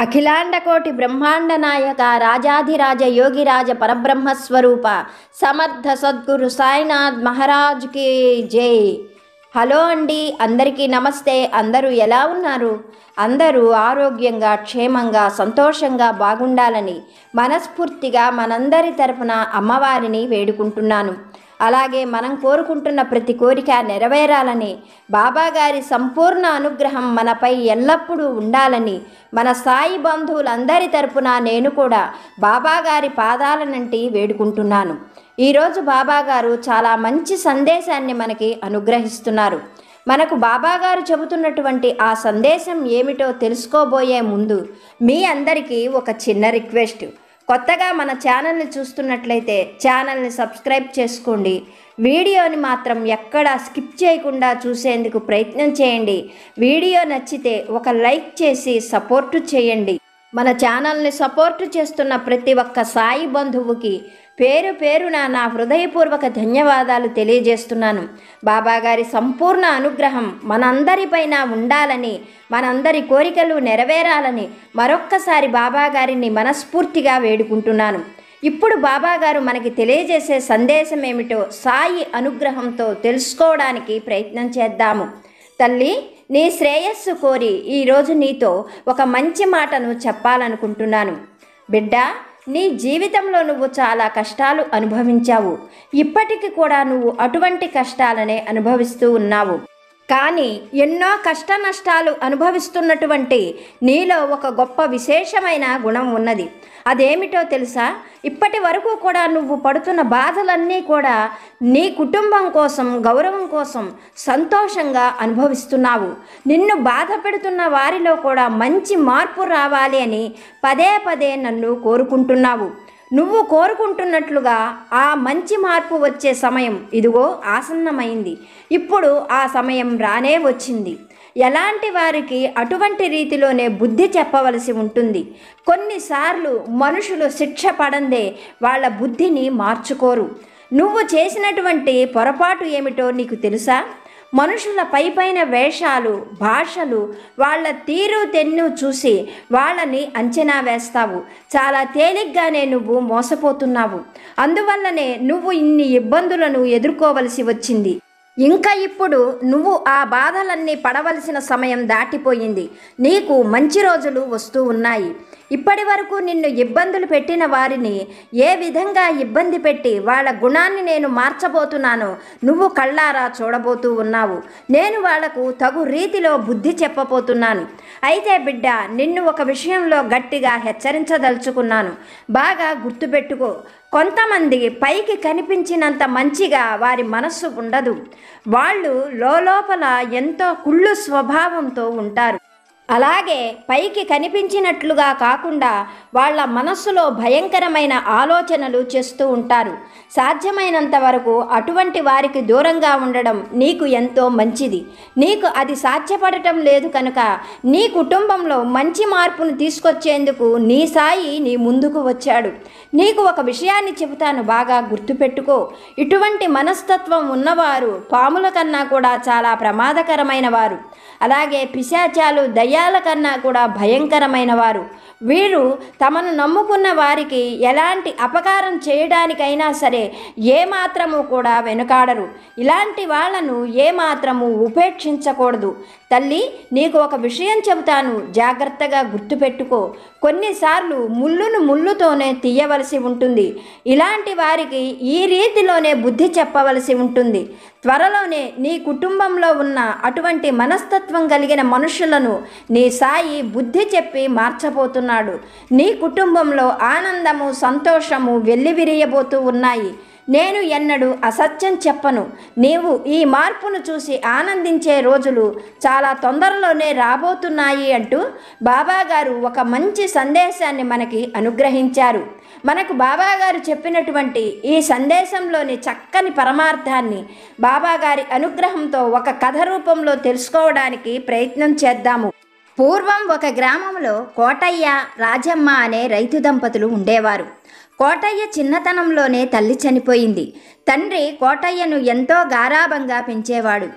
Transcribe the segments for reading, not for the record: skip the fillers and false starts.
అఖిలాండకోటి బ్రహ్మాండ నాయక రాజాధిరాజ యోగిరాజ పరబ్రహ్మస్వరూప సమర్థ సద్గురు సాయినాథ్ మహారాజ్కి జై. హలో అండి, అందరికీ నమస్తే. అందరూ ఎలా ఉన్నారు? అందరూ ఆరోగ్యంగా, క్షేమంగా, సంతోషంగా బాగుండాలని మనస్ఫూర్తిగా మనందరి తరపున అమ్మవారిని వేడుకుంటున్నాను. అలాగే మనం కోరుకుంటున్న ప్రతి కోరిక నెరవేరాలని, బాబాగారి సంపూర్ణ అనుగ్రహం మనపై ఎల్లప్పుడూ ఉండాలని మన సాయి బంధువులందరి తరపున నేను కూడా బాబాగారి పాదాలనంటి వేడుకుంటున్నాను. ఈరోజు బాబాగారు చాలా మంచి సందేశాన్ని మనకి అనుగ్రహిస్తున్నారు. మనకు బాబాగారు చెబుతున్నటువంటి ఆ సందేశం ఏమిటో తెలుసుకోబోయే ముందు మీ అందరికీ ఒక చిన్న రిక్వెస్ట్. కొత్తగా మన ఛానల్ని చూస్తున్నట్లయితే ఛానల్ని సబ్స్క్రైబ్ చేసుకోండి. వీడియోని మాత్రం ఎక్కడా స్కిప్ చేయకుండా చూసేందుకు ప్రయత్నం చేయండి. వీడియో నచ్చితే ఒక లైక్ చేసి సపోర్టు చేయండి. మన ఛానల్ని సపోర్టు చేస్తున్న ప్రతి ఒక్క సాయి బంధువుకి పేరు పేరున నా హృదయపూర్వక ధన్యవాదాలు తెలియజేస్తున్నాను. బాబాగారి సంపూర్ణ అనుగ్రహం మనందరిపైన ఉండాలని, మనందరి కోరికలు నెరవేరాలని మరొక్కసారి బాబాగారిని మనస్ఫూర్తిగా వేడుకుంటున్నాను. ఇప్పుడు బాబాగారు మనకి తెలియజేసే సందేశం ఏమిటో సాయి అనుగ్రహంతో తెలుసుకోవడానికి ప్రయత్నం చేద్దాము. తల్లి, నీ శ్రేయస్సు కోరి ఈరోజు నీతో ఒక మంచి మాటను చెప్పాలనుకుంటున్నాను. బిడ్డ, నీ జీవితంలో నువ్వు చాలా కష్టాలు అనుభవించావు. ఇప్పటికి కూడా నువ్వు అటువంటి కష్టాలనే అనుభవిస్తూ ఉన్నావు. కానీ ఎన్నో కష్ట నష్టాలు అనుభవిస్తున్నటువంటి నీలో ఒక గొప్ప విశేషమైన గుణం ఉన్నది. అదేమిటో తెలుసా? ఇప్పటి వరకు కూడా నువ్వు పడుతున్న బాధలన్నీ కూడా నీ కుటుంబం కోసం, గౌరవం కోసం సంతోషంగా అనుభవిస్తున్నావు. నిన్ను బాధ పెడుతున్న వారిలో కూడా మంచి మార్పు రావాలి అని పదే పదే నన్ను కోరుకుంటున్నావు. నువ్వు కోరుకుంటున్నట్లుగా ఆ మంచి మార్పు వచ్చే సమయం ఇదిగో ఆసన్నమైంది. ఇప్పుడు ఆ సమయం రానే వచ్చింది. ఎలాంటి వారికి అటువంటి రీతిలోనే బుద్ధి చెప్పవలసి ఉంటుంది. కొన్నిసార్లు మనుషులు శిక్ష పడందే వాళ్ళ బుద్ధిని మార్చుకోరు. నువ్వు చేసినటువంటి పొరపాటు ఏమిటో నీకు తెలుసా? మనుషుల పైపైన వేషాలు, భాషలు, వాళ్ళ తీరు తెన్ను చూసి వాళ్ళని అంచనా వేస్తావు. చాలా తేలిగ్గానే నువ్వు మోసపోతున్నావు. అందువల్లనే నువ్వు ఇన్ని ఇబ్బందులను ఎదుర్కోవలసి వచ్చింది. ఇంకా ఇప్పుడు నువ్వు ఆ బాధలన్నీ పడవలసిన సమయం దాటిపోయింది. నీకు మంచి రోజులు వస్తూ ఉన్నాయి. ఇప్పటి వరకు నిన్ను ఇబ్బందులు పెట్టిన వారిని ఏ విధంగా ఇబ్బంది పెట్టి వాళ్ళ గుణాన్ని నేను మార్చబోతున్నానో నువ్వు కళ్ళారా చూడబోతూ ఉన్నావు. నేను వాళ్లకు తగు రీతిలో బుద్ధి చెప్పబోతున్నాను. అయితే బిడ్డ, నిన్ను ఒక విషయంలో గట్టిగా హెచ్చరించదలుచుకున్నాను. బాగా గుర్తుపెట్టుకో. కొంతమంది పైకి కనిపించినంత మంచిగా వారి మనస్సు ఉండదు. వాళ్ళు లోపల ఎంతో కుళ్ళు స్వభావంతో ఉంటారు. అలాగే పైకి కనిపించినట్లుగా కాకుండా వాళ్ళ మనస్సులో భయంకరమైన ఆలోచనలు చేస్తూ ఉంటారు. సాధ్యమైనంత వరకు అటువంటి వారికి దూరంగా ఉండడం నీకు ఎంతో మంచిది. నీకు అది సాధ్యపడటం లేదు కనుక నీ కుటుంబంలో మంచి మార్పును తీసుకొచ్చేందుకు నీ సాయి నీ ముందుకు వచ్చాడు. నీకు ఒక విషయాన్ని చెబుతాను, బాగా గుర్తుపెట్టుకో. ఇటువంటి మనస్తత్వం ఉన్నవారు పాముల కన్నా కూడా చాలా ప్రమాదకరమైన వారు. అలాగే పిశాచాలు, దయ్యాల కన్నా కూడా భయంకరమైన వారు. వీరు తమను నమ్ముకున్న వారికి ఎలాంటి అపకారం చేయడానికైనా సరే ఏమాత్రము కూడా వెనుకాడరు. ఇలాంటి వాళ్లను ఏమాత్రము ఉపేక్షించకూడదు. తల్లి, నీకు ఒక విషయం చెబుతాను, జాగ్రత్తగా గుర్తుపెట్టుకో. కొన్నిసార్లు ముళ్ళును ముళ్ళుతోనే తీయవలసి ఉంటుంది. ఇలాంటి వారికి ఈ రీతిలోనే బుద్ధి చెప్పవలసి ఉంటుంది. త్వరలోనే నీ కుటుంబంలో ఉన్న అటువంటి మనస్తత్వం కలిగిన మనుషులను నీ సాయి బుద్ధి చెప్పి మార్చబోతున్నాడు. నీ కుటుంబంలో ఆనందము, సంతోషము వెల్లివిరియబోతూ ఉన్నాయి. నేను ఎన్నడూ అసత్యం చెప్పను. నీవు ఈ మార్పును చూసి ఆనందించే రోజులు చాలా తొందరలోనే రాబోతున్నాయి అంటూ బాబాగారు ఒక మంచి సందేశాన్ని మనకి అనుగ్రహించారు. మనకు బాబాగారు చెప్పినటువంటి ఈ సందేశంలోని చక్కని పరమార్థాన్ని బాబాగారి అనుగ్రహంతో ఒక కథ రూపంలో తెలుసుకోవడానికి ప్రయత్నం చేద్దాము. పూర్వం ఒక గ్రామంలో కోటయ్య, రాజమ్మ అనే రైతు దంపతులు ఉండేవారు. కోటయ్య చిన్నతనంలోనే తల్లి చనిపోయింది. తండ్రి కోటయ్యను ఎంతో గారాబంగా పెంచేవాడు.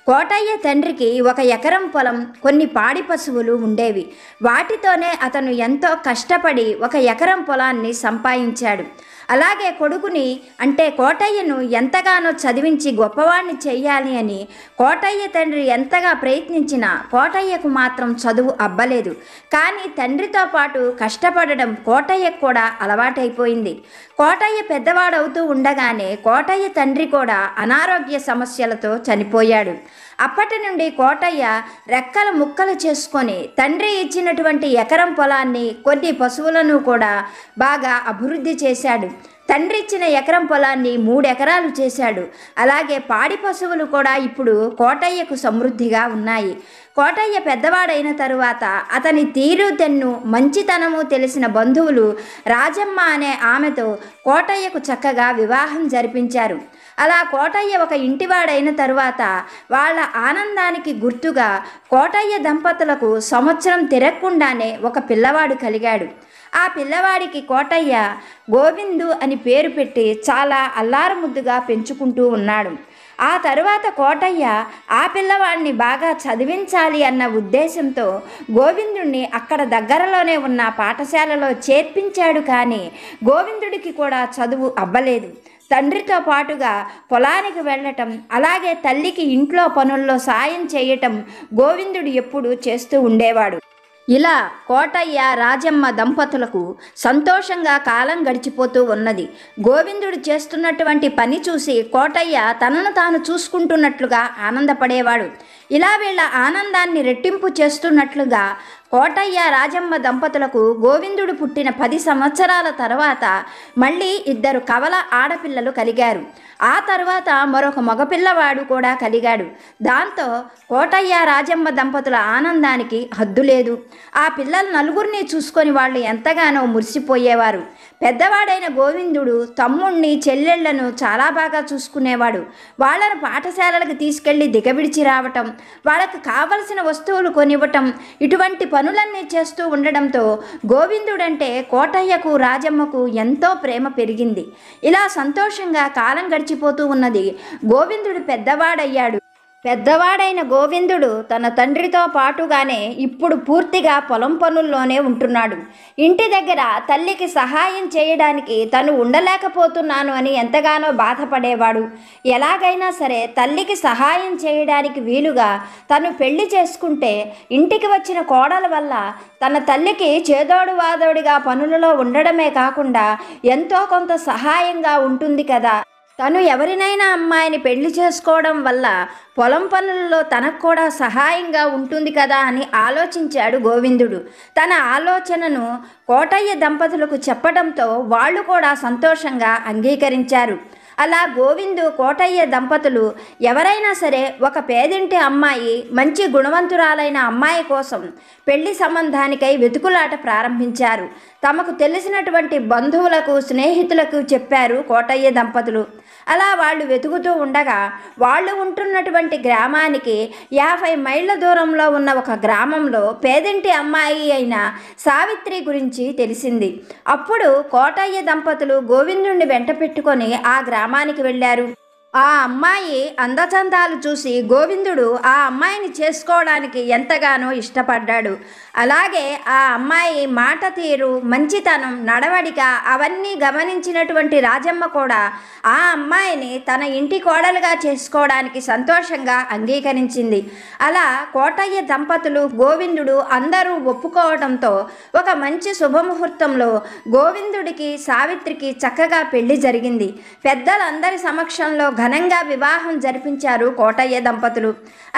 కోటయ్య తండ్రికి 1 ఎకరం పొలం, కొన్ని పాడి పశువులు ఉండేవి. వాటితోనే అతను ఎంతో కష్టపడి 1 ఎకరం పొలాన్ని సంపాదించాడు. అలాగే కొడుకుని అంటే కోటయ్యను ఎంతగానో చదివించి గొప్పవాణ్ణి చెయ్యాలి అని కోటయ్య తండ్రి ఎంతగా ప్రయత్నించినా కోటయ్యకు మాత్రం చదువు అబ్బలేదు. కానీ తండ్రితో పాటు కష్టపడడం కోటయ్యకు కూడా అలవాటైపోయింది. కోటయ్య పెద్దవాడవుతూ ఉండగానే కోటయ్య తండ్రి కూడా అనారోగ్య సమస్యలతో చనిపోయాడు. అప్పటి నుండి కోటయ్య రెక్కలు ముక్కలు చేసుకొని తండ్రి ఇచ్చినటువంటి ఎకరం పొలాన్ని, కొన్ని పశువులను కూడా బాగా అభివృద్ధి చేశాడు. తండ్రి ఇచ్చిన ఎకరం పొలాన్ని 3 ఎకరాలు చేశాడు. అలాగే పాడి పశువులు కూడా ఇప్పుడు కోటయ్యకు సమృద్ధిగా ఉన్నాయి. కోటయ్య పెద్దవాడైన తరువాత అతని తీరు తెన్ను మంచితనము తెలిసిన బంధువులు రాజమ్మ అనే ఆమెతో కోటయ్యకు చక్కగా వివాహం జరిపించారు. అలా కోటయ్య ఒక ఇంటివాడైన తరువాత వాళ్ళ ఆనందానికి గుర్తుగా కోటయ్య దంపతులకు సంవత్సరం తిరగకుండానే ఒక పిల్లవాడు కలిగాడు. ఆ పిల్లవాడికి కోటయ్య గోవిందు అని పేరు పెట్టి చాలా అల్లారుముద్దుగా పెంచుకుంటూ ఉన్నాడు. ఆ తరువాత కోటయ్య ఆ పిల్లవాడిని బాగా చదివించాలి అన్న ఉద్దేశంతో గోవిందుడిని అక్కడ దగ్గరలోనే ఉన్న పాఠశాలలో చేర్పించాడు. కానీ గోవిందుడికి కూడా చదువు అబ్బలేదు. తండ్రితో పాటుగా పొలానికి వెళ్ళటం, అలాగే తల్లికి ఇంట్లో పనుల్లో సాయం చేయటం గోవిందుడు ఎప్పుడూ చేస్తూ ఉండేవాడు. ఇలా కోటయ్య రాజమ్మ దంపతులకు సంతోషంగా కాలం గడిచిపోతూ ఉన్నది. గోవిందుడు చేస్తున్నటువంటి పని చూసి కోటయ్య తనను తాను చూసుకుంటున్నట్లుగా ఆనందపడేవాడు. ఇలా వీళ్ళ ఆనందాన్ని రెట్టింపు చేస్తున్నట్లుగా కోటయ్య రాజమ్మ దంపతులకు గోవిందుడు పుట్టిన 10 సంవత్సరాల తర్వాత మళ్ళీ 2 కవల ఆడపిల్లలు కలిగారు. ఆ తర్వాత మరొక మగపిల్లవాడు కూడా కలిగాడు. దాంతో కోటయ్య రాజమ్మ దంపతుల ఆనందానికి హద్దు లేదు. ఆ పిల్లలు నలుగురిని చూసుకొని వాళ్ళు ఎంతగానో మురిసిపోయేవారు. పెద్దవాడైన గోవిందుడు తమ్ముణ్ణి, చెల్లెళ్లను చాలా బాగా చూసుకునేవాడు. వాళ్ళను పాఠశాలలకు తీసుకెళ్లి దిగబిడిచి రావటం, వాళ్ళకు కావలసిన వస్తువులు కొనివ్వటం, ఇటువంటి పనులన్నీ చేస్తూ ఉండడంతో గోవిందుడంటే కోటయ్యకు రాజమ్మకు ఎంతో ప్రేమ పెరిగింది. ఇలా సంతోషంగా కాలం గడిచిపోతూ ఉన్నది. గోవిందుడు పెద్దవాడయ్యాడు. పెద్దవాడైన గోవిందుడు తన తండ్రితో పాటుగానే ఇప్పుడు పూర్తిగా పొలం పనుల్లోనే ఉంటున్నాడు. ఇంటి దగ్గర తల్లికి సహాయం చేయడానికి తను ఉండలేకపోతున్నాను అని ఎంతగానో బాధపడేవాడు. ఎలాగైనా సరే తల్లికి సహాయం చేయడానికి వీలుగా తను పెళ్లి చేసుకుంటే ఇంటికి వచ్చిన కోడల వల్ల తన తల్లికి చేదోడు వాదోడిగా పనులలో ఉండడమే కాకుండా ఎంతో కొంత సహాయంగా ఉంటుంది కదా. తను ఎవరినైనా అమ్మాయిని పెళ్లి చేసుకోవడం వల్ల పొలం పనులలో తనకు కూడా సహాయంగా ఉంటుంది కదా అని ఆలోచించాడు గోవిందుడు. తన ఆలోచనను కోటయ్య దంపతులకు చెప్పడంతో వాళ్ళు కూడా సంతోషంగా అంగీకరించారు. అలా గోవిందు, కోటయ్య దంపతులు ఎవరైనా సరే ఒక పేదింటి అమ్మాయి, మంచి గుణవంతురాలైన అమ్మాయి కోసం పెళ్లి సంబంధానికై వెతుకులాట ప్రారంభించారు. తమకు తెలిసినటువంటి బంధువులకు, స్నేహితులకు చెప్పారు కోటయ్య దంపతులు. అలా వాళ్ళు వెతుకుతూ ఉండగా వాళ్ళు ఉంటున్నటువంటి గ్రామానికి 50 మైళ్ళ దూరంలో ఉన్న ఒక గ్రామంలో పేదింటి అమ్మాయి అయిన సావిత్రి గురించి తెలిసింది. అప్పుడు కోటయ్య దంపతులు గోవిందుణ్ణి వెంట పెట్టుకొని ఆ గ్రామానికి వెళ్ళారు. ఆ అమ్మాయి అందచందాలు చూసి గోవిందుడు ఆ అమ్మాయిని చేసుకోవడానికి ఎంతగానో ఇష్టపడ్డాడు. అలాగే ఆ అమ్మాయి మాట తీరు, మంచితనం, నడవడిక అవన్నీ గమనించినటువంటి రాజమ్మ కూడా ఆ అమ్మాయిని తన ఇంటి కోడలుగా చేసుకోవడానికి సంతోషంగా అంగీకరించింది. అలా కోటయ్య దంపతులు, గోవిందుడు అందరూ ఒప్పుకోవడంతో ఒక మంచి శుభముహూర్తంలో గోవిందుడికి, సావిత్రికి చక్కగా పెళ్లి జరిగింది. పెద్దలందరి సమక్షంలో ఘనంగా వివాహం జరిపించారు కోటయ్య దంపతులు.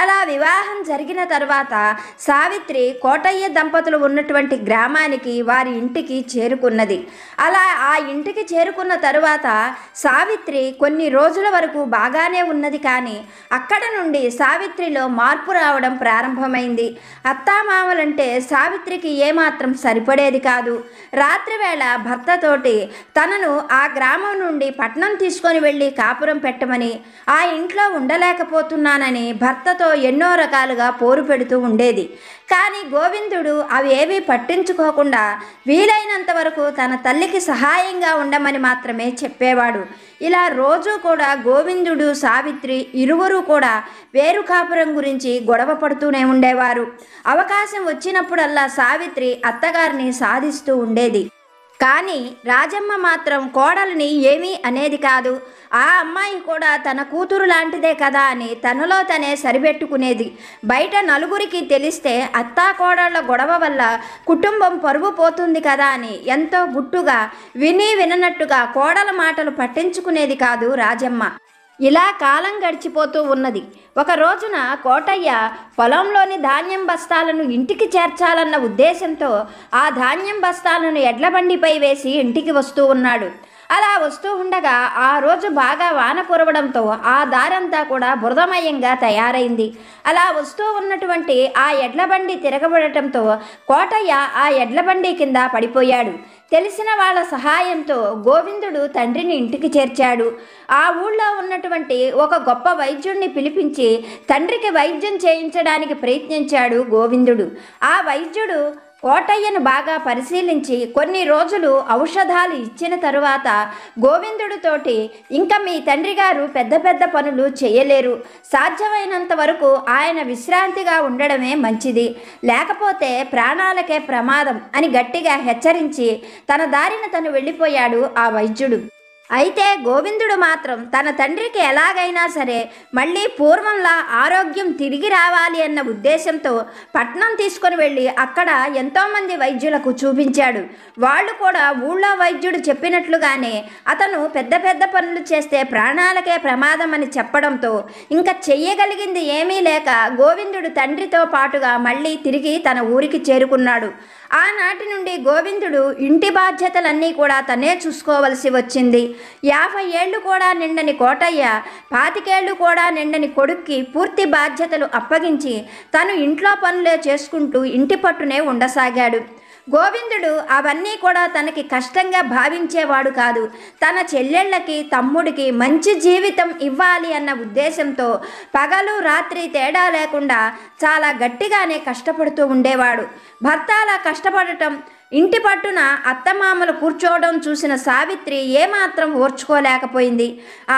అలా వివాహం జరిగిన తర్వాత సావిత్రి కోటయ్య దంపతులు ఉన్నటువంటి గ్రామానికి, వారి ఇంటికి చేరుకున్నది. అలా ఆ ఇంటికి చేరుకున్న తరువాత సావిత్రి కొన్ని రోజుల వరకు బాగానే ఉన్నది. కానీ అక్కడ నుండి సావిత్రిలో మార్పు రావడం ప్రారంభమైంది. అత్తామామలంటే సావిత్రికి ఏమాత్రం సరిపడేది కాదు. రాత్రివేళ భర్తతోటి తనను ఆ గ్రామం నుండి పట్నం తీసుకొని వెళ్ళి కాపురం పెట్టమని చేస్తామని, ఆ ఇంట్లో ఉండలేకపోతున్నానని భర్తతో ఎన్నో రకాలుగా పోరు పెడుతూ ఉండేది. కానీ గోవిందుడు అవి ఏవీ పట్టించుకోకుండా వీలైనంత వరకు తన తల్లికి సహాయంగా ఉండమని మాత్రమే చెప్పేవాడు. ఇలా రోజు కూడా గోవిందుడు, సావిత్రి ఇరువురు కూడా వేరు కాపురం గురించి గొడవ పడుతూనే ఉండేవారు. అవకాశం వచ్చినప్పుడల్లా సావిత్రి అత్తగారిని సాధిస్తూ ఉండేది. కానీ రాజమ్మ మాత్రం కోడలిని ఏమీ అనేది కాదు. ఆ అమ్మాయి కూడా తన కూతురు లాంటిదే కదా అని తనలో తనే సరిపెట్టుకునేది. బయట నలుగురికి తెలిస్తే అత్తా కోడళ్ల గొడవ వల్ల కుటుంబం పరువు పోతుంది కదా అని ఎంతో గుట్టుగా విని విననట్టుగా కోడల మాటలు పట్టించుకునేది కాదు రాజమ్మ. ఇలా కాలం గడిచిపోతూ ఉన్నది. ఒక రోజున కోటయ్య పొలంలోని ధాన్యం బస్తాలను ఇంటికి చేర్చాలన్న ఉద్దేశంతో ఆ ధాన్యం బస్తాలను ఎడ్లబండిపై వేసి ఇంటికి వస్తూ ఉన్నాడు. అలా వస్తూ ఉండగా ఆ రోజు బాగా వాన కురవడంతో ఆ దారంతా కూడా బురదమయంగా తయారైంది. అలా వస్తూ ఉన్నటువంటి ఆ ఎడ్లబండి తిరగబడటంతో కోటయ్య ఆ ఎడ్లబండి కింద పడిపోయాడు. తెలిసిన వాళ్ళ సహాయంతో గోవిందుడు తండ్రిని ఇంటికి చేర్చాడు. ఆ ఊళ్ళో ఉన్నటువంటి ఒక గొప్ప వైద్యుడిని పిలిపించి తండ్రికి వైద్యం చేయించడానికి ప్రయత్నించాడు గోవిందుడు. ఆ వైద్యుడు కోటయ్యను బాగా పరిశీలించి కొన్ని రోజులు ఔషధాలు ఇచ్చిన తరువాత గోవిందుడితోటి, ఇంకా మీ తండ్రి గారు పెద్ద పెద్ద పనులు చేయలేరు, సాధ్యమైనంత వరకు ఆయన విశ్రాంతిగా ఉండడమే మంచిది, లేకపోతే ప్రాణాలకే ప్రమాదం అని గట్టిగా హెచ్చరించి తన దారిన తను వెళ్ళిపోయాడు ఆ వైద్యుడు. అయితే గోవిందుడు మాత్రం తన తండ్రికి ఎలాగైనా సరే మళ్ళీ పూర్వంలా ఆరోగ్యం తిరిగి రావాలి అన్న ఉద్దేశంతో పట్నం తీసుకొని వెళ్ళి అక్కడ ఎంతోమంది వైద్యులకు చూపించాడు. వాళ్ళు కూడా ఊళ్ళో వైద్యుడు చెప్పినట్లుగానే అతను పెద్ద పెద్ద పనులు చేస్తే ప్రాణాలకే ప్రమాదం అని చెప్పడంతో ఇంకా చెయ్యగలిగింది ఏమీ లేక గోవిందుడు తండ్రితో పాటుగా మళ్ళీ తిరిగి తన ఊరికి చేరుకున్నాడు. ఆనాటి నుండి గోవిందుడు ఇంటి బాధ్యతలన్నీ కూడా తనే చూసుకోవలసి వచ్చింది. 50 ఏళ్ళు కూడా నిండని కోటయ్య 25 ఏళ్ళు కూడా నిండని కొడుక్కి పూర్తి బాధ్యతలు అప్పగించి తను ఇంట్లో పనులే చేసుకుంటూ ఇంటి పట్టునే ఉండసాగాడు. గోవిందుడు అవన్నీ కూడా తనకి కష్టంగా భావించేవాడు కాదు. తన చెల్లెళ్ళకి, తమ్ముడికి మంచి జీవితం ఇవ్వాలి అన్న ఉద్దేశంతో పగలు రాత్రి తేడా లేకుండా చాలా గట్టిగానే కష్టపడుతూ ఉండేవాడు. భర్త అలా కష్టపడటం, ఇంటి పట్టున అత్తమామలు కూర్చోవడం చూసిన సావిత్రి ఏమాత్రం ఓర్చుకోలేకపోయింది.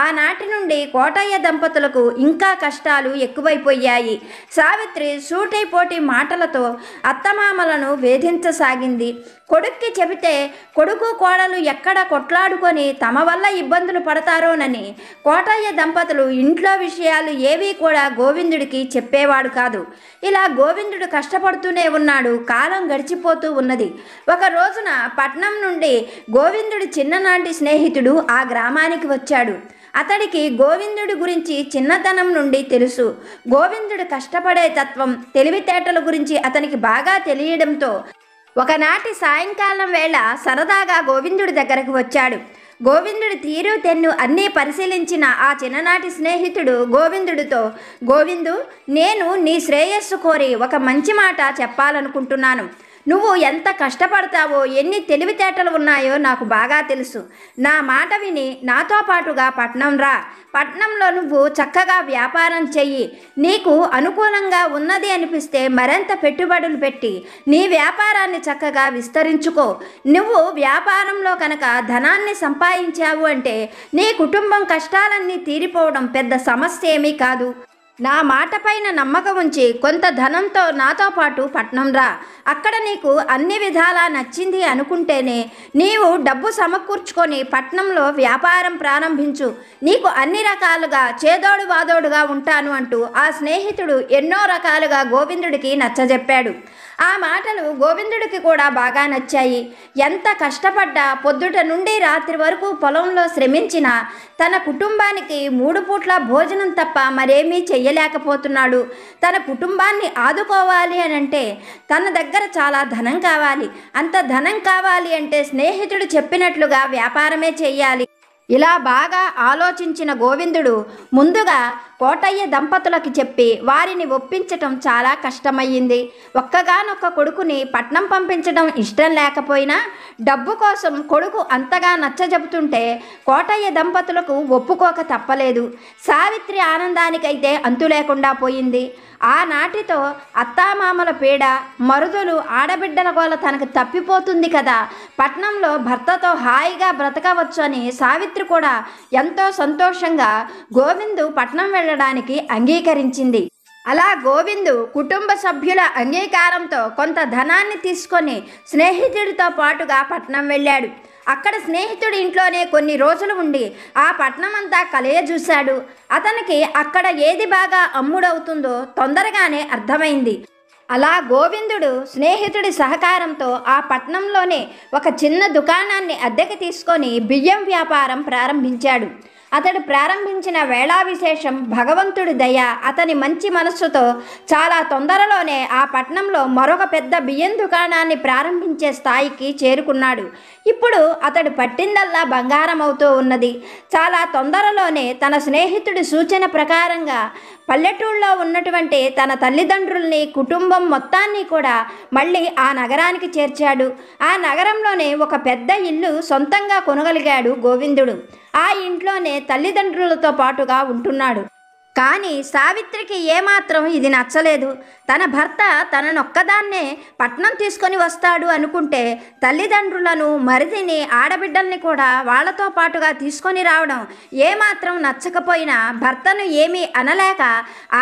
ఆనాటి నుండి కోటయ్య దంపతులకు ఇంకా కష్టాలు ఎక్కువైపోయాయి. సావిత్రి సూటిపోటి మాటలతో అత్తమామలను వేధించసాగింది. కొడుక్కి చెబితే కొడుకు కోడలు ఎక్కడ కొట్లాడుకొని తమ వల్ల ఇబ్బందులు పడతారోనని కోటయ్య దంపతులు ఇంట్లో విషయాలు ఏవీ కూడా గోవిందుడికి చెప్పేవాడు కాదు. ఇలా గోవిందుడు కష్టపడుతూనే ఉన్నాడు. కాలం గడిచిపోతూ ఉన్నది. ఒక రోజున పట్నం నుండి గోవిందుడి చిన్ననాటి స్నేహితుడు ఆ గ్రామానికి వచ్చాడు. అతడికి గోవిందుడి గురించి చిన్నతనం నుండి తెలుసు. గోవిందుడు కష్టపడే తత్వం, తెలివితేటల గురించి అతనికి బాగా తెలియడంతో ఒకనాటి సాయంకాలం వేళ సరదాగా గోవిందుడి దగ్గరకు వచ్చాడు. గోవిందుడి తీరు తెన్ను అన్నీ పరిశీలించిన ఆ చిన్ననాటి స్నేహితుడు గోవిందుడితో, గోవిందు, నేను నీ శ్రేయస్సు కోరి ఒక మంచి మాట చెప్పాలనుకుంటున్నాను. నువ్వు ఎంత కష్టపడతావో, ఎన్ని తెలివితేటలు ఉన్నాయో నాకు బాగా తెలుసు. నా మాట విని నాతో పాటుగా పట్నం రా. పట్నంలో నువ్వు చక్కగా వ్యాపారం చెయ్యి. నీకు అనుకూలంగా ఉన్నది అనిపిస్తే మరింత పెట్టుబడులు పెట్టి నీ వ్యాపారాన్ని చక్కగా విస్తరించుకో. నువ్వు వ్యాపారంలో కనుక ధనాన్ని సంపాదించావు అంటే నీ కుటుంబం కష్టాలన్నీ తీరిపోవడం పెద్ద సమస్య ఏమీ కాదు. నా మాట పైన నమ్మకం ఉంచి కొంత ధనంతో నాతో పాటు పట్నం రా. అక్కడ నీకు అన్ని విధాలా నచ్చింది అనుకుంటేనే నీవు డబ్బు సమకూర్చుకొని పట్నంలో వ్యాపారం ప్రారంభించు. నీకు అన్ని రకాలుగా చేదోడు వాదోడుగా ఉంటాను అంటూ ఆ స్నేహితుడు ఎన్నో రకాలుగా గోవిందుడికి నచ్చజెప్పాడు. ఆ మాటలు గోవిందుడికి కూడా బాగా నచ్చాయి. ఎంత కష్టపడ్డా, పొద్దుట నుండి రాత్రి వరకు పొలంలో శ్రమించినా తన కుటుంబానికి 3 పూట్ల భోజనం తప్ప మరేమీ చెయ్యలేకపోతున్నాడు. తన కుటుంబాన్ని ఆదుకోవాలి అని అంటే తన దగ్గర చాలా ధనం కావాలి. అంత ధనం కావాలి అంటే స్నేహితుడు చెప్పినట్లుగా వ్యాపారమే చెయ్యాలి. ఇలా బాగా ఆలోచించిన గోవిందుడు ముందుగా కోటయ్య దంపతులకి చెప్పి వారిని ఒప్పించటం చాలా కష్టమయ్యింది. ఒక్కగానొక్క కొడుకుని పట్నం పంపించడం ఇష్టం లేకపోయినా డబ్బు కోసం కొడుకు అంతగా నచ్చజెపుతుంటే కోటయ్య దంపతులకు ఒప్పుకోక తప్పలేదు. సావిత్రి ఆనందానికైతే అంతు లేకుండా పోయింది. ఆనాటితో అత్తామామల పీడ, మరుదులు, ఆడబిడ్డల గోల తనకు తప్పిపోతుంది కదా, పట్నంలో భర్తతో హాయిగా బ్రతకవచ్చు అని సావిత్రి కూడా ఎంతో సంతోషంగా గోవిందు పట్నం వెళ్ళడానికి అంగీకరించింది. అలా గోవిందు కుటుంబ సభ్యుల అంగీకారంతో కొంత ధనాన్ని తీసుకొని స్నేహితుడితో పాటుగా పట్నం వెళ్ళాడు. అక్కడ స్నేహితుడి ఇంట్లోనే కొన్ని రోజులు ఉండి ఆ పట్నమంతా కలయజూశాడు. అతనికి అక్కడ ఏది బాగా అమ్ముడవుతుందో తొందరగానే అర్థమైంది. అలా గోవిందుడు స్నేహితుడి సహకారంతో ఆ పట్నంలోనే ఒక చిన్న దుకాణాన్ని అద్దెకి తీసుకొని బియ్యం వ్యాపారం ప్రారంభించాడు. అతడు ప్రారంభించిన వేళా విశేషం భగవంతుడి దయ, అతని మంచి మనస్సుతో చాలా తొందరలోనే ఆ పట్నంలో మరొక పెద్ద బియ్యం దుకాణాన్ని ప్రారంభించే స్థాయికి చేరుకున్నాడు. ఇప్పుడు అతడు పట్టిందల్లా బంగారం అవుతూ ఉన్నది. చాలా తొందరలోనే తన స్నేహితుడి సూచన ప్రకారంగా పల్లెటూళ్ళలో ఉన్నటువంటి తన తల్లిదండ్రుల్ని, కుటుంబం మొత్తాన్ని కూడా మళ్ళీ ఆ నగరానికి చేర్చాడు. ఆ నగరంలోనే ఒక పెద్ద ఇల్లు సొంతంగా కొనగలిగాడు గోవిందుడు. ఆ ఇంట్లోనే తల్లిదండ్రులతో పాటుగా ఉంటున్నాడు. కానీ సావిత్రికి ఏమాత్రం ఇది నచ్చలేదు. తన భర్త తననొక్కదాన్నే పట్నం తీసుకొని వస్తాడు అనుకుంటే తల్లిదండ్రులను, మరిదిని, ఆడబిడ్డల్ని కూడా వాళ్లతో పాటుగా తీసుకొని రావడం ఏమాత్రం నచ్చకపోయినా భర్తను ఏమీ అనలేక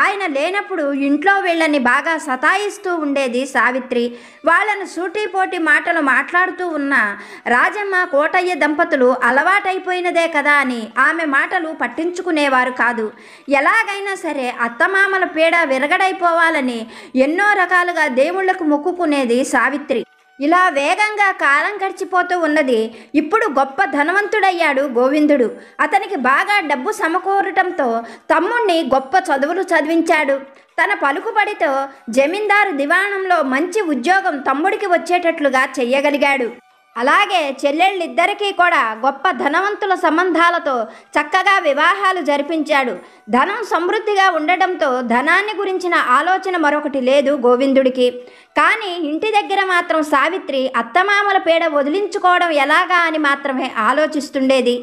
ఆయన లేనప్పుడు ఇంట్లో వీళ్ళని బాగా సతాయిస్తూ ఉండేది సావిత్రి. వాళ్ళను సూటిపోటి మాటలు మాట్లాడుతూ ఉన్న రాజమ్మ, కోటయ్య దంపతులు అలవాటైపోయినదే కదా అని ఆమె మాటలు పట్టించుకునేవారు కాదు. ఎలాగైనా సరే అత్తమామల పీడ విరగడైపోవాలని ఎన్నో రకాలుగా దేవుళ్లకు మొక్కుకునేది సావిత్రి. ఇలా వేగంగా కాలం గడిచిపోతూ ఉన్నది. ఇప్పుడు గొప్ప ధనవంతుడయ్యాడు గోవిందుడు. అతనికి బాగా డబ్బు సమకూరటంతో తమ్ముణ్ణి గొప్ప చదువులు చదివించాడు. తన పలుకుబడితో జమీందారు దివాణంలో మంచి ఉద్యోగం తమ్ముడికి వచ్చేటట్లుగా చెయ్యగలిగాడు. అలాగే చెల్లెళ్ళిద్దరికీ కూడా గొప్ప ధనవంతుల సంబంధాలతో చక్కగా వివాహాలు జరిపించాడు. ధనం సమృద్ధిగా ఉండడంతో ధనాన్ని గురించిన ఆలోచన మరొకటి లేదు గోవిందుడికి. కానీ ఇంటి దగ్గర మాత్రం సావిత్రి అత్తమామల పీడ వదిలించుకోవడం ఎలాగా అని మాత్రమే ఆలోచిస్తుండేది.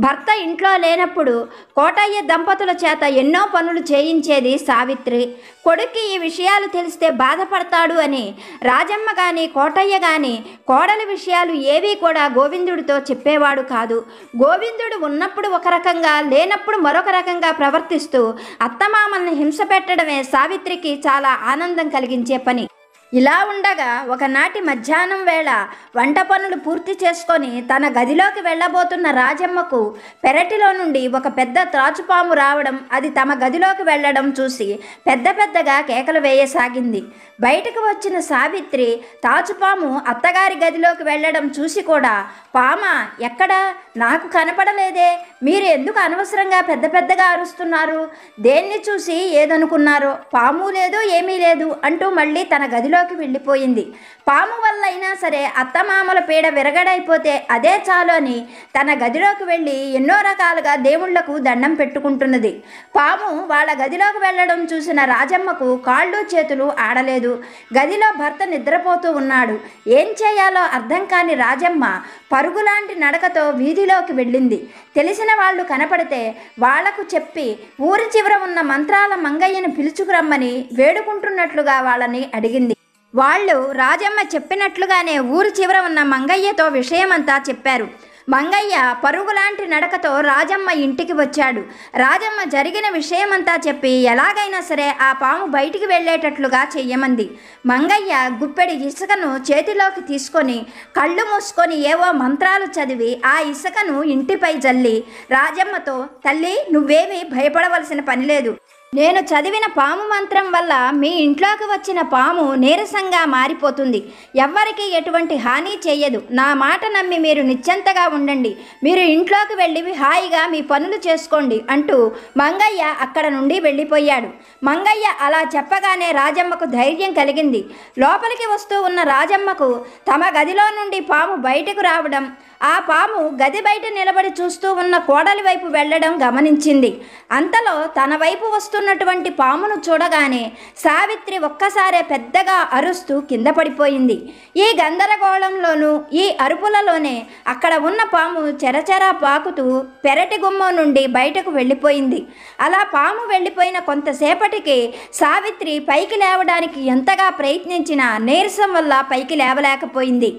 భర్త ఇంట్లో లేనప్పుడు కోటయ్య దంపతుల చేత ఎన్నో పనులు చేయించేది సావిత్రి. కొడుక్కి ఈ విషయాలు తెలిస్తే బాధపడతాడు అని రాజమ్మ కానీ కోటయ్య కానీ కోడలి విషయాలు ఏవీ కూడా గోవిందుడితో చెప్పేవాడు కాదు. గోవిందుడు ఉన్నప్పుడు ఒక రకంగా, లేనప్పుడు మరొక రకంగా ప్రవర్తిస్తూ అత్తమామల్ని హింస పెట్టడమే సావిత్రికి చాలా ఆనందం కలిగించే పని. ఇలా ఉండగా ఒకనాటి మధ్యాహ్నం వేళ వంట పనులు పూర్తి చేసుకొని తన గదిలోకి వెళ్ళబోతున్న రాజమ్మకు పెరటిలో నుండి ఒక పెద్ద త్రాచుపాము రావడం, అది తమ గదిలోకి వెళ్ళడం చూసి పెద్ద పెద్దగా కేకలు వేయసాగింది. బయటకు వచ్చిన సావిత్రి తాచుపాము అత్తగారి గదిలోకి వెళ్ళడం చూసి కూడా, పామా ఎక్కడా? నాకు కనపడలేదే, మీరు ఎందుకు అనవసరంగా పెద్ద పెద్దగా అరుస్తున్నారు? దేన్ని చూసి ఏదనుకున్నారో? పాము లేదు, ఏమీ లేదు అంటూ మళ్ళీ తన గదిలోకి వెళ్ళిపోయింది. పాము వల్ల అయినా సరే అత్తమామల పీడ విరగడైపోతే అదే చాలు అని తన గదిలోకి వెళ్ళి ఎన్నో రకాలుగా దేవుళ్లకు దండం పెట్టుకుంటున్నది. పాము వాళ్ళ గదిలోకి వెళ్ళడం చూసిన రాజమ్మకు కాళ్ళు చేతులు ఆడలేదు. గదిలో భర్త నిద్రపోతూ ఉన్నాడు. ఏం చేయాలో అర్థం కాని రాజమ్మ పరుగులాంటి నడకతో వీధిలోకి వెళ్ళింది. తెలిసిన వాళ్ళు కనపడితే వాళ్లకు చెప్పి ఊరి చివర ఉన్న మంత్రాల మంగయ్యను పిలుచుకురమ్మని వేడుకుంటున్నట్లుగా వాళ్ళని అడిగింది. వాళ్ళు రాజమ్మ చెప్పినట్లుగానే ఊరి చివర ఉన్న మంగయ్యతో విషయమంతా చెప్పారు. మంగయ్య పరుగులాంటి నడకతో రాజమ్మ ఇంటికి వచ్చాడు. రాజమ్మ జరిగిన విషయమంతా చెప్పి ఎలాగైనా సరే ఆ పాము బయటికి వెళ్ళేటట్లుగా చెయ్యమంది. మంగయ్య గుప్పెడి ఇసుకను చేతిలోకి తీసుకొని కళ్ళు మూసుకొని ఏవో మంత్రాలు చదివి ఆ ఇసుకను ఇంటిపై జల్లి రాజమ్మతో, తల్లి నువ్వేమీ భయపడవలసిన పని లేదు. నేను చదివిన పాము మంత్రం వల్ల మీ ఇంట్లోకి వచ్చిన పాము నీరసంగా మారిపోతుంది. ఎవ్వరికీ ఎటువంటి హాని చేయదు. నా మాట నమ్మి మీరు నిశ్చింతగా ఉండండి. మీరు ఇంట్లోకి వెళ్ళి హాయిగా మీ పనులు చేసుకోండి అంటూ మంగయ్య అక్కడ నుండి వెళ్ళిపోయాడు. మంగయ్య అలా చెప్పగానే రాజమ్మకు ధైర్యం కలిగింది. లోపలికి వస్తూ ఉన్న రాజమ్మకు తమ గదిలో నుండి పాము బయటకు రావడం, ఆ పాము గది బయట నిలబడి చూస్తూ ఉన్న కోడలి వైపు వెళ్ళడం గమనించింది. అంతలో తన వైపు వస్తున్నటువంటి పామును చూడగానే సావిత్రి ఒక్కసారే పెద్దగా అరుస్తూ కింద పడిపోయింది. ఈ గందరగోళంలోనూ ఈ అరుపులలోనే అక్కడ ఉన్న పాము చెరచెరా పాకుతూ పెరటి గుమ్మం నుండి బయటకు వెళ్ళిపోయింది. అలా పాము వెళ్ళిపోయిన కొంతసేపటికి సావిత్రి పైకి లేవడానికి ఎంతగా ప్రయత్నించినా నీరసం వల్ల పైకి లేవలేకపోయింది.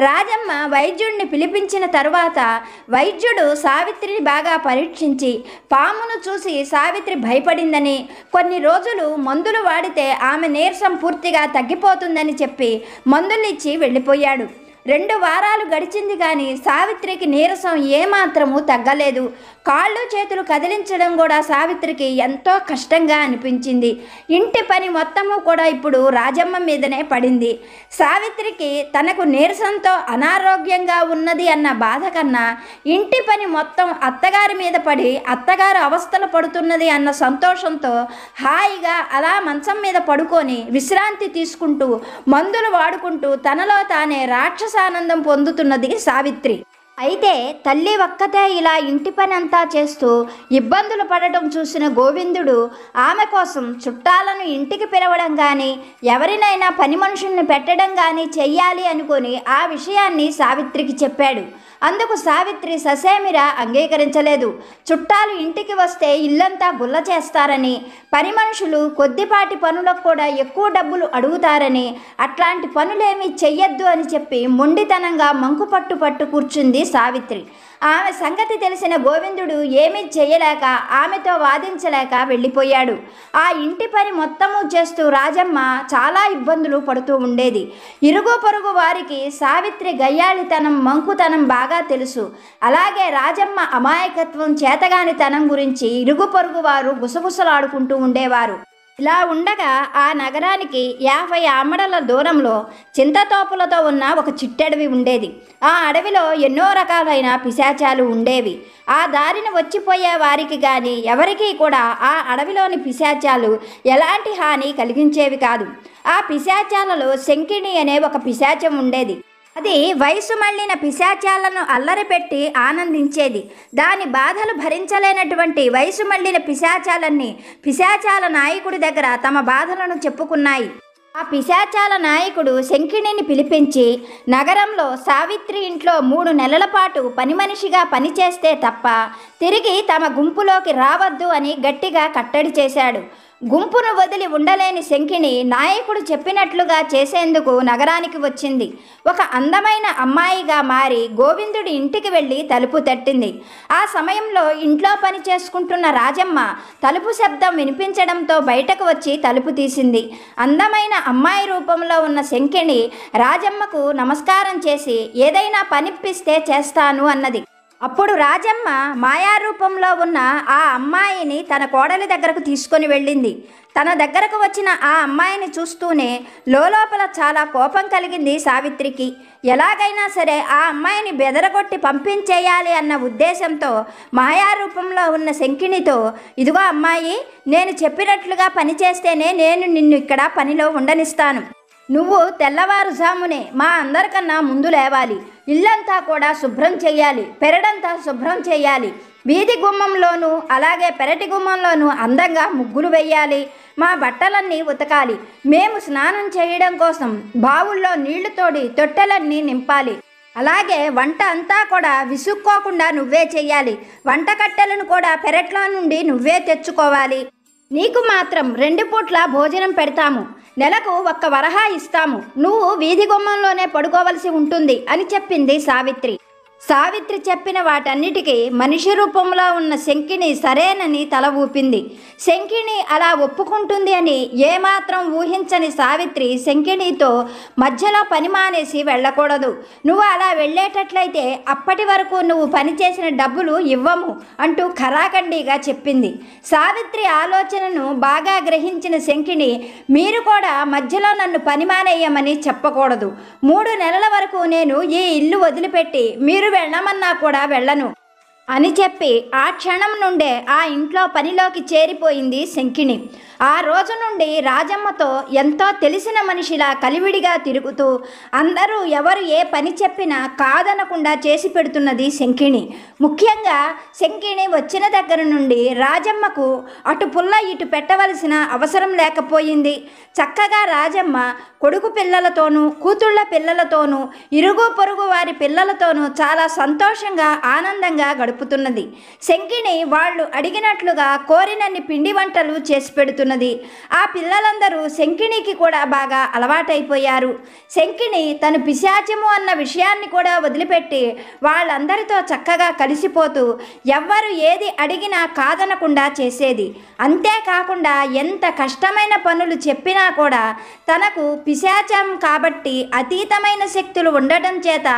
రాజమ్మ వైద్యుడిని పిలిపించిన తరువాత వైద్యుడు సావిత్రిని బాగా పరీక్షించి పామును చూసి సావిత్రి భయపడిందని, కొన్ని రోజులు మందులు వాడితే ఆమె నీరసం పూర్తిగా తగ్గిపోతుందని చెప్పి మందులిచ్చి వెళ్ళిపోయాడు. 2 వారాలు గడిచింది కానీ సావిత్రికి నీరసం ఏమాత్రము తగ్గలేదు. కాళ్ళు చేతులు కదిలించడం కూడా సావిత్రికి ఎంతో కష్టంగా అనిపించింది. ఇంటి పని మొత్తము కూడా ఇప్పుడు రాజమ్మ మీదనే పడింది. సావిత్రికి తనకు నీరసంతో అనారోగ్యంగా ఉన్నది అన్న బాధ కన్నా ఇంటి పని మొత్తం అత్తగారి మీద పడి అత్తగారు అవస్థలు పడుతున్నది అన్న సంతోషంతో హాయిగా అలా మంచం మీద పడుకొని విశ్రాంతి తీసుకుంటూ మందులు వాడుకుంటూ తనలో తానే రాక్షసానందం పొందుతున్నది సావిత్రి. అయితే తల్లి ఒక్కతే ఇలా ఇంటి పని అంతా చేస్తూ ఇబ్బందులు పడటం చూసిన గోవిందుడు ఆమె కోసం చుట్టాలను ఇంటికి పిలవడం కానీ ఎవరినైనా పని మనుషుల్ని పెట్టడం కానీ చెయ్యాలి అనుకొని ఆ విషయాన్ని సావిత్రికి చెప్పాడు. అందుకు సావిత్రి ససేమిరా అంగీకరించలేదు. చుట్టాలు ఇంటికి వస్తే ఇల్లంతా గుల్ల చేస్తారని, పని మనుషులు కొద్దిపాటి పనులకు కూడా ఎక్కువ డబ్బులు అడుగుతారని, అట్లాంటి పనులేమీ చెయ్యొద్దు అని చెప్పి మొండితనంగా మంకు పట్టు కూర్చుంది సావిత్రి. ఆమె సంగతి తెలిసిన గోవిందుడు ఏమీ చేయలేక ఆమెతో వాదించలేక వెళ్ళిపోయాడు. ఆ ఇంటి పని మొత్తము చేస్తూ రాజమ్మ చాలా ఇబ్బందులు పడుతూ ఉండేది. ఇరుగు పొరుగు వారికి సావిత్రి గయ్యాళితనం, మంకుతనం బాగా తెలుసు. అలాగే రాజమ్మ అమాయకత్వం, చేతగానితనం గురించి ఇరుగు పొరుగు వారు గుసగుసలాడుకుంటూ ఉండేవారు. ఇలా ఉండగా ఆ నగరానికి 50 ఆమడల దూరంలో చింతతోపులతో ఉన్న ఒక చిట్టడవి ఉండేది. ఆ అడవిలో ఎన్నో రకాలైన పిశాచాలు ఉండేవి. ఆ దారిని వచ్చిపోయే వారికి కానీ ఎవరికీ కూడా ఆ అడవిలోని పిశాచాలు ఎలాంటి హాని కలిగించేవి కాదు. ఆ పిశాచాలలో శంకిణి అనే ఒక పిశాచం ఉండేది. అది వయసు మళ్ళిన పిశాచాలను అల్లరిపెట్టి ఆనందించేది. దాని బాధలు భరించలేనటువంటి వయసు మళ్ళిన పిశాచాలన్నీ పిశాచాల నాయకుడి దగ్గర తమ బాధలను చెప్పుకున్నాయి. ఆ పిశాచాల నాయకుడు శంకిణిని పిలిపించి నగరంలో సావిత్రి ఇంట్లో 3 నెలల పాటు పని మనిషిగా పనిచేస్తే తప్ప తిరిగి తమ గుంపులోకి రావద్దు అని గట్టిగా కట్టడి చేశాడు. గుంపును వదిలి ఉండలేని శంకిణి నాయకుడు చెప్పినట్లుగా చేసేందుకు నగరానికి వచ్చింది. ఒక అందమైన అమ్మాయిగా మారి గోవిందుడి ఇంటికి వెళ్ళి తలుపు తట్టింది. ఆ సమయంలో ఇంట్లో పని చేసుకుంటున్న రాజమ్మ తలుపు శబ్దం వినిపించడంతో బయటకు వచ్చి తలుపు తీసింది. అందమైన అమ్మాయి రూపంలో ఉన్న శంకిణి రాజమ్మకు నమస్కారం చేసి ఏదైనా పనిప్పిస్తే చేస్తాను అన్నది. అప్పుడు రాజమ్మ మాయారూపంలో ఉన్న ఆ అమ్మాయిని తన కోడలి దగ్గరకు తీసుకొని వెళ్ళింది. తన దగ్గరకు వచ్చిన ఆ అమ్మాయిని చూస్తూనే లోపల చాలా కోపం కలిగింది సావిత్రికి. ఎలాగైనా సరే ఆ అమ్మాయిని బెదరగొట్టి పంపించేయాలి అన్న ఉద్దేశంతో మాయారూపంలో ఉన్న శంకిణితో, ఇదిగో అమ్మాయి, నేను చెప్పినట్లుగా పనిచేస్తేనే నేను నిన్ను ఇక్కడ పనిలో ఉండనిస్తాను. నువ్వు తెల్లవారుజామునే మా అందరికన్నా ముందు లేవాలి, ఇల్లంతా కూడా శుభ్రం చేయాలి, పెరడంతా శుభ్రం చేయాలి, వీధి గుమ్మంలోనూ అలాగే పెరటి గుమ్మంలోనూ అందంగా ముగ్గులు వేయాలి, మా బట్టలన్నీ ఉతకాలి, మేము స్నానం చేయడం కోసం బావుల్లో నీళ్లు తోడి తొట్టెలన్నీ నింపాలి, అలాగే వంట అంతా కూడా విసుక్కోకుండా నువ్వే చెయ్యాలి, వంట కట్టెలను కూడా పెరట్లో నుండి నువ్వే తెచ్చుకోవాలి, నీకు మాత్రం 2 పూట్ల భోజనం పెడతాము, నెలకు 1 వరహా ఇస్తాము, నువ్వు వీధి గుమ్మంలోనే పడుకోవలసి ఉంటుంది అని చెప్పింది సావిత్రి. సావిత్రి చెప్పిన వాటన్నిటికీ మనిషి రూపంలో ఉన్న శంకిణి సరేనని తల ఊపింది. శంకిణి అలా ఒప్పుకుంటుంది అని ఏమాత్రం ఊహించని సావిత్రి శంకిణితో మధ్యలో పని మానేసి వెళ్ళకూడదు, నువ్వు అలా వెళ్ళేటట్లయితే అప్పటి వరకు నువ్వు పనిచేసిన డబ్బులు ఇవ్వము అంటూ ఖరాఖండిగా చెప్పింది. సావిత్రి ఆలోచనను బాగా గ్రహించిన శంకిణి, మీరు కూడా మధ్యలో నన్ను పని మానేయమని చెప్పకూడదు, 3 నెలల వరకు నేను ఈ ఇల్లు వదిలిపెట్టి మీరు వెళ్ళమన్నా కూడా వెళ్ళను అని చెప్పి ఆ క్షణం నుండే ఆ ఇంట్లో పనిలోకి చేరిపోయింది శంకిణి. ఆ రోజు నుండి రాజమ్మతో ఎంతో తెలిసిన మనిషిలా కలివిడిగా తిరుగుతూ అందరూ ఎవరు ఏ పని చెప్పినా కాదనకుండా చేసి పెడుతున్నది శంకిణి. ముఖ్యంగా శంకిణి వచ్చిన దగ్గర నుండి రాజమ్మకు అటు పుల్ల ఇటు పెట్టవలసిన అవసరం లేకపోయింది. చక్కగా రాజమ్మ కొడుకు పిల్లలతోనూ కూతుళ్ళ పిల్లలతోనూ ఇరుగు పొరుగు వారి పిల్లలతోనూ చాలా సంతోషంగా ఆనందంగా గడుపుతున్నది. శంకిణి వాళ్ళు అడిగినట్లుగా కోరినన్ని పిండి వంటలు చేసి పెడుతున్నది. ఆ పిల్లలందరూ శంకిణికి కూడా బాగా అలవాటైపోయారు. శంకిణి తను పిశాచము అన్న విషయాన్ని కూడా వదిలిపెట్టి వాళ్ళందరితో చక్కగా కలిసిపోతూ ఎవ్వరు ఏది అడిగినా కాదనకుండా చేసేది. అంతేకాకుండా ఎంత కష్టమైన పనులు చెప్పినా కూడా తనకు పిశాచం కాబట్టి అతీతమైన శక్తులు ఉండటం చేత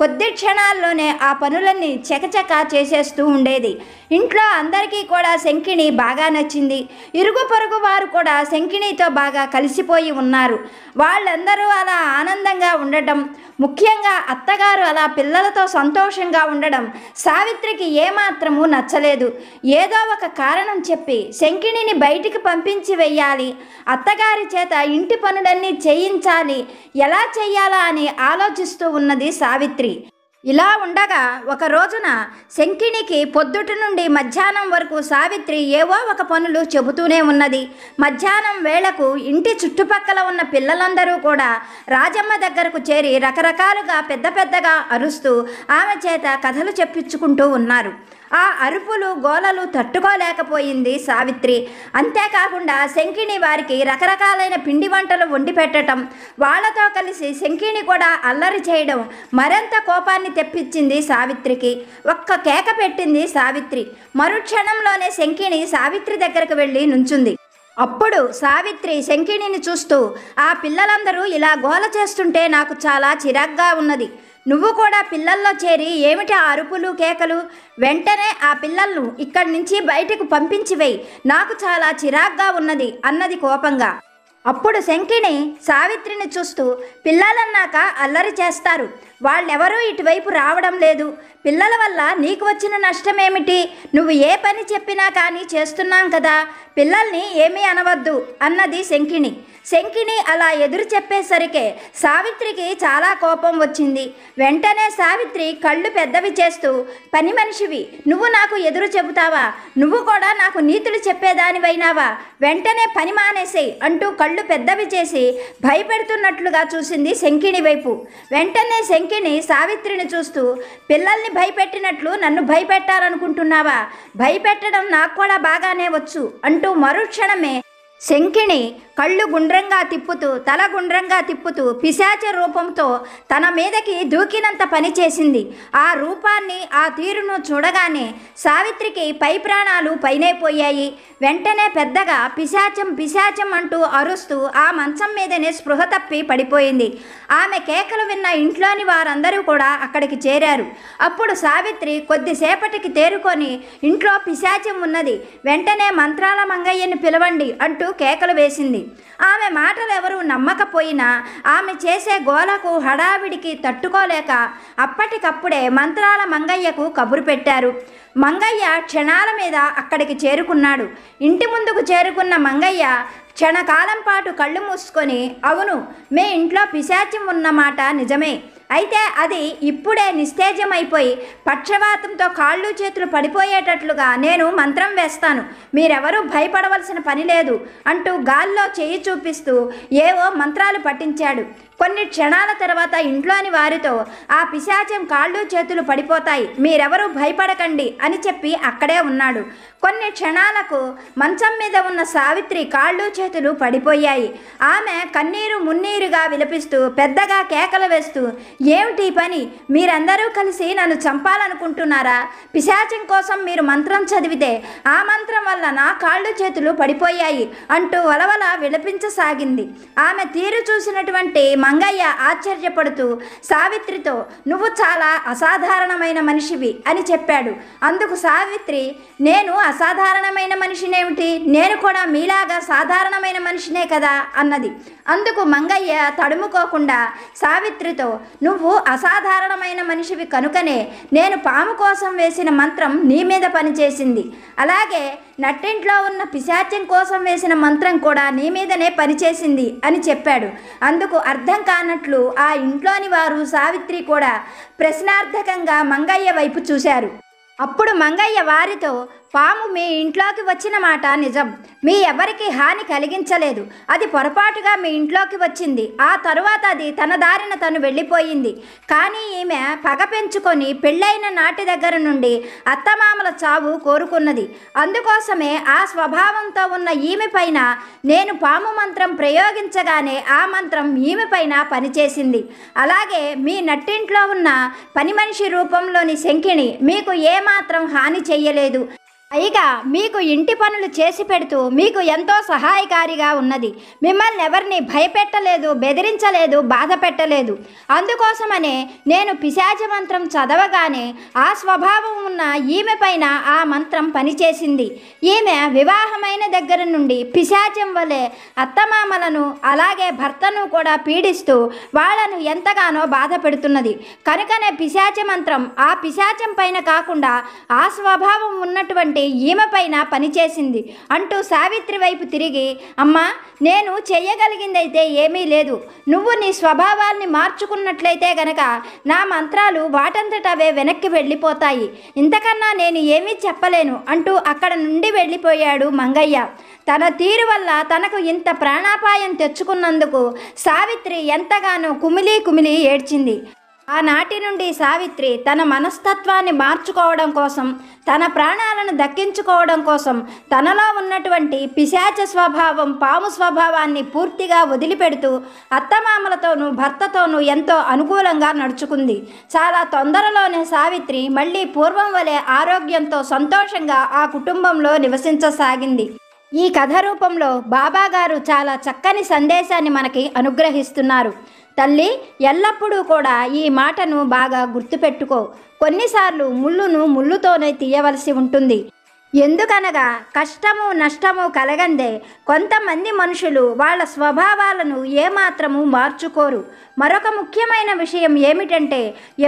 కొద్ది క్షణాల్లోనే ఆ పనులన్నీ చకచక చేసేస్తూ ఉండేది. ఇంట్లో అందరికీ కూడా శంకిణి బాగా నచ్చింది. ఇరుగు పొరుగు వారు కూడా శంకిణితో బాగా కలిసిపోయి ఉన్నారు. వాళ్ళందరూ అలా ఆనందంగా ఉండటం, ముఖ్యంగా అత్తగారు అలా పిల్లలతో సంతోషంగా ఉండడం సావిత్రికి ఏమాత్రమూ నచ్చలేదు. ఏదో ఒక కారణం చెప్పి శంకిణిని బయటికి పంపించి వెయ్యాలి, అత్తగారి చేత ఇంటి పనులన్నీ చేయించాలి, ఎలా చెయ్యాలా అని ఆలోచిస్తూ ఉన్నది సావిత్రి. ఇలా ఉండగా ఒక రోజున శంకిణికి పొద్దుటి నుండి మధ్యాహ్నం వరకు సావిత్రి ఏవో ఒక పనులు చెబుతూనే ఉన్నది. మధ్యాహ్నం వేళకు ఇంటి చుట్టుపక్కల ఉన్న పిల్లలందరూ కూడా రాజమ్మ దగ్గరకు చేరి రకరకాలుగా పెద్ద పెద్దగా అరుస్తూ ఆమె చేత కథలు చెప్పించుకుంటూ ఉన్నారు. ఆ అరుపులు గోలలు తట్టుకోలేకపోయింది సావిత్రి. అంతేకాకుండా శంకిణి వారికి రకరకాలైన పిండి వంటలు వండి పెట్టడం, వాళ్లతో కలిసి శంకిణి కూడా అల్లరి చేయడం మరింత కోపాన్ని తెప్పించింది సావిత్రికి. ఒక్క కేక పెట్టింది సావిత్రి. మరుక్షణంలోనే శంకిణి సావిత్రి దగ్గరకు వెళ్ళి నుంచుంది. అప్పుడు సావిత్రి శంకిణిని చూస్తూ, ఆ పిల్లలందరూ ఇలా గోల చేస్తుంటే నాకు చాలా చిరాగ్గా ఉన్నది. నువ్వు కూడా పిల్లల్లో చేరి ఏమిటి ఆ అరుపులు కేకలు? వెంటనే ఆ పిల్లలను ఇక్కడి నుంచి బయటకు పంపించివేయి, నాకు చాలా చిరాగ్గా ఉన్నది అన్నది కోపంగా. అప్పుడు శంకిణి సావిత్రిని చూస్తూ, పిల్లలన్నాక అల్లరి చేస్తారు, వాళ్ళెవరూ ఇటువైపు రావడం లేదు, పిల్లల వల్ల నీకు వచ్చిన నష్టమేమిటి? నువ్వు ఏ పని చెప్పినా కానీ చేస్తున్నాం కదా, పిల్లల్ని ఏమీ అనవద్దు అన్నది శంకిణి. శంకిణి అలా ఎదురు చెప్పేసరికే సావిత్రికి చాలా కోపం వచ్చింది. వెంటనే సావిత్రి కళ్ళు పెద్దవి చేస్తూ, పని మనిషివి, నువ్వు నాకు ఎదురు చెబుతావా? నువ్వు కూడా నాకు నీతులు చెప్పేదానివైనావా? వెంటనే పని మానేసేయ్ అంటూ కళ్ళు పెద్దవి చేసి భయపెడుతున్నట్లుగా చూసింది శంకిణి వైపు. వెంటనే శంకిణి సావిత్రిని చూస్తూ, పిల్లల్ని భయపెట్టినట్లు నన్ను భయపెట్టాలనుకుంటున్నావా? భయపెట్టడం నాకు కూడా బాగానే వచ్చు అంటూ మరుక్షణమే శంకిణి కళ్ళు గుండ్రంగా తిప్పుతూ తల గుండ్రంగా తిప్పుతూ పిశాచ రూపంతో తన మీదకి దూకినంత పని చేసింది. ఆ రూపాన్ని ఆ తీరును చూడగానే సావిత్రికి పై ప్రాణాలు పైనే పోయాయి. వెంటనే పెద్దగా పిశాచం పిశాచం అంటూ అరుస్తూ ఆ మంచం మీదనే స్పృహ తప్పి పడిపోయింది. ఆమె కేకలు విన్న ఇంట్లోని వారందరూ కూడా అక్కడికి చేరారు. అప్పుడు సావిత్రి కొద్దిసేపటికి తేరుకొని, ఇంట్లో పిశాచం ఉన్నది, వెంటనే మంత్రాల మంగయ్యని పిలవండి అంటూ కేకలు వేసింది. ఆమె మాటలు ఎవరూ నమ్మకపోయినా ఆమె చేసే గోలకు హడావిడికి తట్టుకోలేక అప్పటికప్పుడే మంత్రాల మంగయ్యకు కబురు పెట్టారు. మంగయ్య క్షణాల మీద అక్కడికి చేరుకున్నాడు. ఇంటి ముందుకు చేరుకున్న మంగయ్య క్షణకాలం పాటు కళ్ళు మూసుకొని, అవును, మీ ఇంట్లో పిశాచం ఉన్నమాట నిజమే, అయితే అది ఇప్పుడే నిస్తేజమైపోయి పక్షవాతంతో కాళ్ళు చేతులు పడిపోయేటట్లుగా నేను మంత్రం వేస్తాను, మీరెవరూ భయపడవలసిన పని లేదు అంటూ గాల్లో చేయి చూపిస్తూ ఏవో మంత్రాలు పఠించాడు. కొన్ని క్షణాల తర్వాత ఇంట్లోని వారితో, ఆ పిశాచం కాళ్ళు చేతులు పడిపోతాయి, మీరెవరూ భయపడకండి అని చెప్పి అక్కడే ఉన్నాడు. కొన్ని క్షణాలకు మంచం మీద ఉన్న సావిత్రి కాళ్ళు చేతులు పడిపోయాయి. ఆమె కన్నీరు మున్నీరుగా విలపిస్తూ పెద్దగా కేకలు వేస్తూ, ఏమిటి పని? మీరందరూ కలిసి నన్ను చంపాలనుకుంటున్నారా? పిశాచం కోసం మీరు మంత్రం చదివితే ఆ మంత్రం వల్ల నా కాళ్ళు చేతులు పడిపోయాయి అంటూ వలవల విలపించసాగింది. ఆమె తీరు చూసినటువంటి మంగయ్య ఆశ్చర్యపడుతూ సావిత్రితో నువ్వు చాలా అసాధారణమైన మనిషివి అని చెప్పాడు. అందుకు సావిత్రి, నేను అసాధారణమైన మనిషినేమిటి, నేను కూడా మీలాగా సాధారణమైన మనిషినే కదా అన్నది. అందుకు మంగయ్య తడుముకోకుండా సావిత్రితో, నువ్వు అసాధారణమైన మనిషివి కనుకనే నేను పాము కోసం వేసిన మంత్రం నీ మీద పనిచేసింది, అలాగే నట్టింట్లో ఉన్న పిశాచం కోసం వేసిన మంత్రం కూడా నీ మీదనే పనిచేసింది అని చెప్పాడు. అందుకు అర్థం కానట్లు ఆ ఇంట్లోని వారు సావిత్రి కూడా ప్రశ్నార్థకంగా మంగయ్య వైపు చూశారు. అప్పుడు మంగయ్య వారితో, పాము మీ ఇంట్లోకి వచ్చిన మాట నిజం, మీ ఎవరికి హాని కలిగించలేదు, అది పొరపాటుగా మీ ఇంట్లోకి వచ్చింది, ఆ తరువాత అది తన దారిన తను వెళ్ళిపోయింది. కానీ ఈమె పగ పెంచుకొని పెళ్ళైన నాటి దగ్గర నుండి అత్తమామల చావు కోరుకున్నది. అందుకోసమే ఆ స్వభావంతో ఉన్న ఈమె పైన నేను పాము మంత్రం ప్రయోగించగానే ఆ మంత్రం ఈమె పైన పనిచేసింది. అలాగే మీ నట్టింట్లో ఉన్న పని మనిషి రూపంలోని శంఖిణి మీకు ఏమాత్రం హాని చెయ్యలేదు, పైగా మీకు ఇంటి పనులు చేసి పెడుతూ మీకు ఎంతో సహాయకారిగా ఉన్నది. మిమ్మల్ని ఎవరిని భయపెట్టలేదు, బెదిరించలేదు, బాధ పెట్టలేదు. అందుకోసమనే నేను పిశాచ మంత్రం చదవగానే ఆ స్వభావం ఉన్న ఈమె పైన ఆ మంత్రం పనిచేసింది. ఈమె వివాహమైన దగ్గర నుండి పిశాచం వలె అత్తమామలను అలాగే భర్తను కూడా పీడిస్తూ వాళ్ళను ఎంతగానో బాధ పెడుతున్నది. కనుకనే పిశాచ మంత్రం ఆ పిశాచం పైన కాకుండా ఆ స్వభావం ఉన్నటువంటి ఈమె పైన పనిచేసింది అంటూ సావిత్రి వైపు తిరిగి, అమ్మా, నేను చెయ్యగలిగిందైతే ఏమీ లేదు, నువ్వు నీ స్వభావాల్ని మార్చుకున్నట్లయితే గనక నా మంత్రాలు వాటంతటవే వెనక్కి వెళ్ళిపోతాయి, ఇంతకన్నా నేను ఏమీ చెప్పలేను అంటూ అక్కడ నుండి వెళ్ళిపోయాడు మంగయ్య. తన తీరు వల్ల తనకు ఇంత ప్రాణాపాయం తెచ్చుకున్నందుకు సావిత్రి ఎంతగానో కుమిలి కుమిలి ఏడ్చింది. ఆనాటి నుండి సావిత్రి తన మనస్తత్వాన్ని మార్చుకోవడం కోసం, తన ప్రాణాలను దక్కించుకోవడం కోసం తనలో ఉన్నటువంటి పిశాచ స్వభావం, పాము స్వభావాన్ని పూర్తిగా వదిలిపెడుతూ అత్తమామలతోనూ భర్తతోనూ ఎంతో అనుకూలంగా నడుచుకుంది. చాలా తొందరలోనే సావిత్రి మళ్ళీ పూర్వం వలె ఆరోగ్యంతో సంతోషంగా ఆ కుటుంబంలో నివసించసాగింది. ఈ కథ రూపంలో బాబాగారు చాలా చక్కని సందేశాన్ని మనకి అనుగ్రహిస్తున్నారు. తల్లి, ఎల్లప్పుడూ కూడా ఈ మాటను బాగా గుర్తుపెట్టుకో. కొన్నిసార్లు ముళ్ళును ముళ్ళుతోనే తీయవలసి ఉంటుంది. ఎందుకనగా కష్టము నష్టము కలగందే కొంతమంది మనుషులు వాళ్ళ స్వభావాలను ఏమాత్రము మార్చుకోరు. మరొక ముఖ్యమైన విషయం ఏమిటంటే,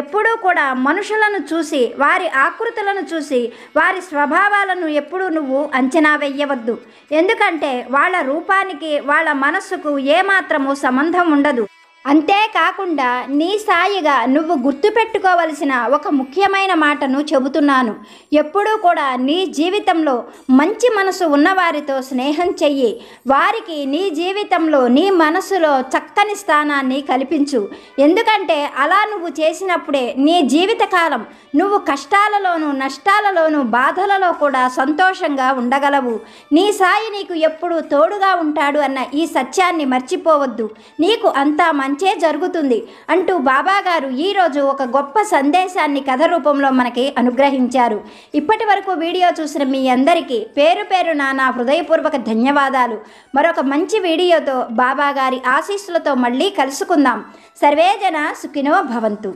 ఎప్పుడూ కూడా మనుషులను చూసి, వారి ఆకృతులను చూసి వారి స్వభావాలను ఎప్పుడూ నువ్వు అంచనా వెయ్యవద్దు. ఎందుకంటే వాళ్ళ రూపానికి వాళ్ళ మనస్సుకు ఏమాత్రము సంబంధం ఉండదు. అంతేకాకుండా నీ సాయిగా నువ్వు గుర్తుపెట్టుకోవలసిన ఒక ముఖ్యమైన మాటను చెబుతున్నాను. ఎప్పుడూ కూడా నీ జీవితంలో మంచి మనసు ఉన్నవారితో స్నేహం చెయ్యి. వారికి నీ జీవితంలో నీ మనసులో చక్కని స్థానాన్ని కల్పించు. ఎందుకంటే అలా నువ్వు చేసినప్పుడే నీ జీవితకాలం నువ్వు కష్టాలలోనూ నష్టాలలోనూ బాధలలో కూడా సంతోషంగా ఉండగలవు. నీ సాయి నీకు ఎప్పుడూ తోడుగా ఉంటాడు అన్న ఈ సత్యాన్ని మర్చిపోవద్దు. నీకు అంతా మంచే జరుగుతుంది అంటూ బాబాగారు ఈరోజు ఒక గొప్ప సందేశాన్ని కథ రూపంలో మనకి అనుగ్రహించారు. ఇప్పటి వరకు వీడియో చూసిన మీ అందరికీ పేరు పేరున నా హృదయపూర్వక ధన్యవాదాలు. మరొక మంచి వీడియోతో బాబాగారి ఆశీస్సులతో మళ్ళీ కలుసుకుందాం. సర్వేజన సుఖినో భవంతు.